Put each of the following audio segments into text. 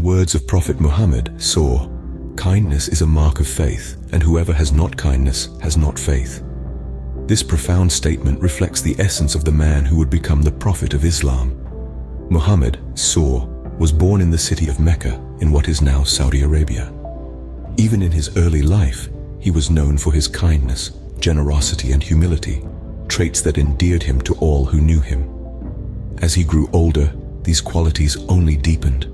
the words of Prophet Muhammad S.A.W, kindness is a mark of faith, and whoever has not kindness has not faith. This profound statement reflects the essence of the man who would become the Prophet of Islam. Muhammad S.A.W was born in the city of Mecca in what is now Saudi Arabia. Even in his early life, he was known for his kindness, generosity and humility, traits that endeared him to all who knew him. As he grew older, these qualities only deepened.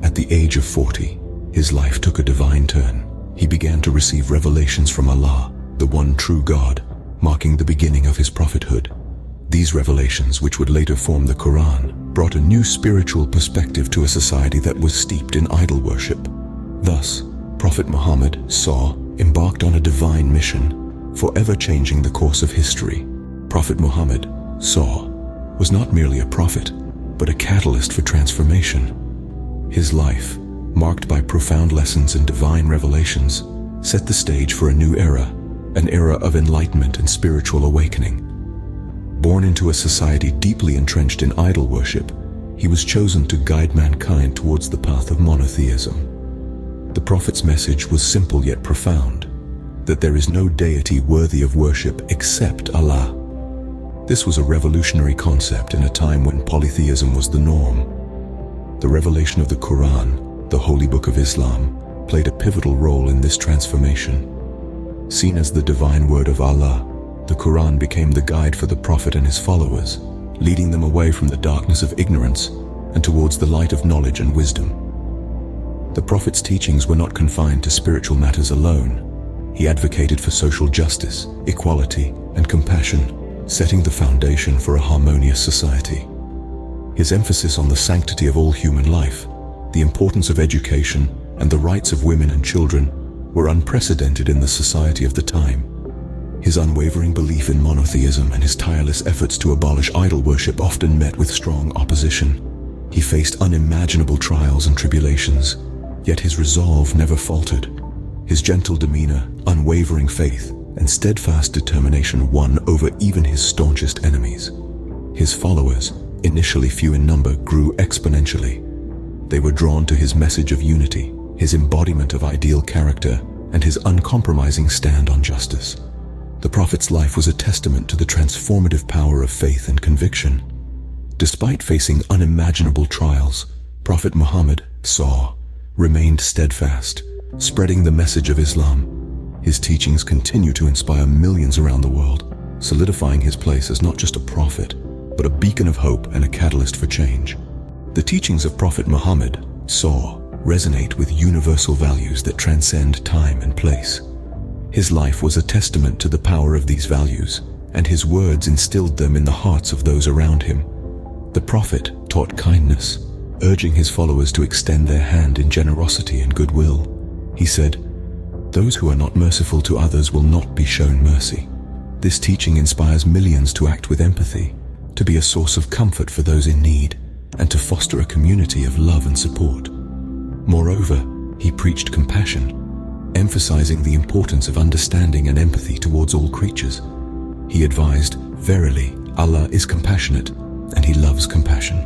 At the age of 40, his life took a divine turn. He began to receive revelations from Allah, the one true God, marking the beginning of his prophethood. These revelations, which would later form the Quran, brought a new spiritual perspective to a society that was steeped in idol worship. Thus, Prophet Muhammad S.A.W embarked on a divine mission, forever changing the course of history. Prophet Muhammad S.A.W was not merely a prophet, but a catalyst for transformation. His life, marked by profound lessons and divine revelations, set the stage for a new era, an era of enlightenment and spiritual awakening. Born into a society deeply entrenched in idol worship, he was chosen to guide mankind towards the path of monotheism. The Prophet's message was simple yet profound, that there is no deity worthy of worship except Allah. This was a revolutionary concept in a time when polytheism was the norm. The revelation of the Quran, the holy book of Islam, played a pivotal role in this transformation. Seen as the divine word of Allah, the Quran became the guide for the Prophet and his followers, leading them away from the darkness of ignorance and towards the light of knowledge and wisdom. The Prophet's teachings were not confined to spiritual matters alone. He advocated for social justice, equality, and compassion, setting the foundation for a harmonious society. His emphasis on the sanctity of all human life, the importance of education, and the rights of women and children were unprecedented in the society of the time. His unwavering belief in monotheism and his tireless efforts to abolish idol worship often met with strong opposition. He faced unimaginable trials and tribulations, yet his resolve never faltered. His gentle demeanor, unwavering faith, and steadfast determination won over even his staunchest enemies. His followers, initially few in number, grew exponentially. They were drawn to his message of unity, his embodiment of ideal character, and his uncompromising stand on justice. The Prophet's life was a testament to the transformative power of faith and conviction. Despite facing unimaginable trials, Prophet Muhammad S.A.W remained steadfast, spreading the message of Islam. His teachings continue to inspire millions around the world, solidifying his place as not just a prophet, but a beacon of hope and a catalyst for change. The teachings of Prophet Muhammad S.A.W resonate with universal values that transcend time and place. His life was a testament to the power of these values, and his words instilled them in the hearts of those around him. The Prophet taught kindness, urging his followers to extend their hand in generosity and goodwill. He said, "Those who are not merciful to others will not be shown mercy." This teaching inspires millions to act with empathy, to be a source of comfort for those in need, and to foster a community of love and support. Moreover, he preached compassion, emphasizing the importance of understanding and empathy towards all creatures. He advised, "Verily, Allah is compassionate, and He loves compassion."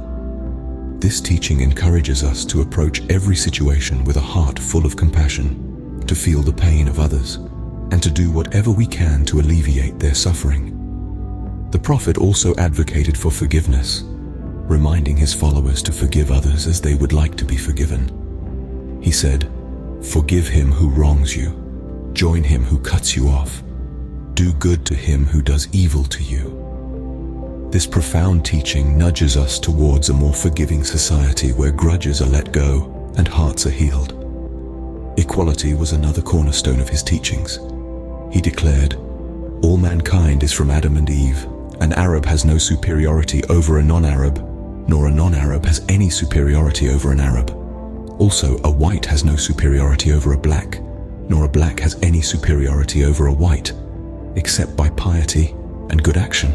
This teaching encourages us to approach every situation with a heart full of compassion, to feel the pain of others, and to do whatever we can to alleviate their suffering. The Prophet also advocated for forgiveness, reminding his followers to forgive others as they would like to be forgiven. He said, "Forgive him who wrongs you, join him who cuts you off, do good to him who does evil to you." This profound teaching nudges us towards a more forgiving society where grudges are let go and hearts are healed. Equality was another cornerstone of his teachings. He declared, "All mankind is from Adam and Eve. An Arab has no superiority over a non-Arab, nor a non-Arab has any superiority over an Arab. Also, a white has no superiority over a black, nor a black has any superiority over a white, except by piety and good action."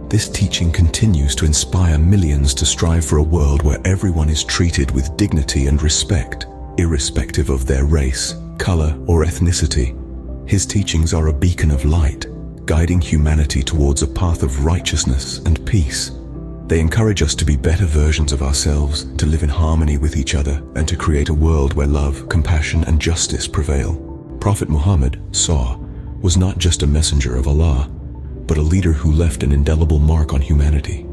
This teaching continues to inspire millions to strive for a world where everyone is treated with dignity and respect, irrespective of their race, color, or ethnicity. His teachings are a beacon of light, guiding humanity towards a path of righteousness and peace. They encourage us to be better versions of ourselves, to live in harmony with each other, and to create a world where love, compassion, and justice prevail. Prophet Muhammad S.A.W. was not just a messenger of Allah, but a leader who left an indelible mark on humanity.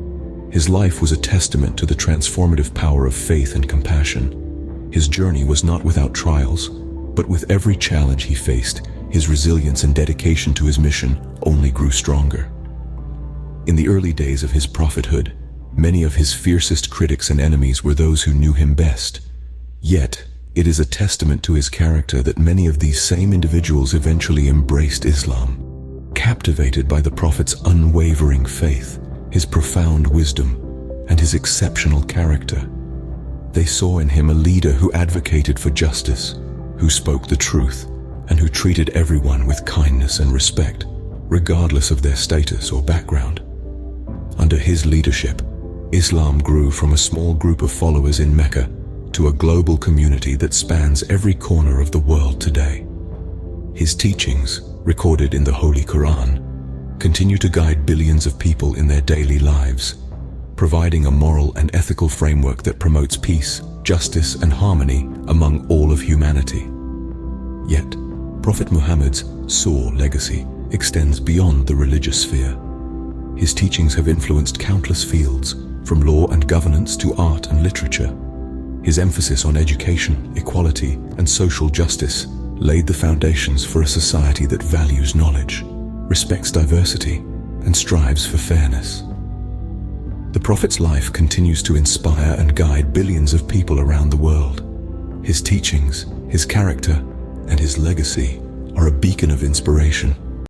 His life was a testament to the transformative power of faith and compassion. His journey was not without trials, but with every challenge he faced, his resilience and dedication to his mission only grew stronger. In the early days of his prophethood, many of his fiercest critics and enemies were those who knew him best. Yet, it is a testament to his character that many of these same individuals eventually embraced Islam. Captivated by the Prophet's unwavering faith, his profound wisdom, and his exceptional character, they saw in him a leader who advocated for justice, who spoke the truth, and who treated everyone with kindness and respect, regardless of their status or background. Under his leadership, Islam grew from a small group of followers in Mecca to a global community that spans every corner of the world today. His teachings, recorded in the Holy Quran, continue to guide billions of people in their daily lives, providing a moral and ethical framework that promotes peace, justice, and harmony among all of humanity. Yet, Prophet Muhammad's S.A.W. legacy extends beyond the religious sphere. His teachings have influenced countless fields, from law and governance to art and literature. His emphasis on education, equality, and social justice laid the foundations for a society that values knowledge, respects diversity, and strives for fairness. The Prophet's life continues to inspire and guide billions of people around the world. His teachings, his character, and his legacy are a beacon of inspiration,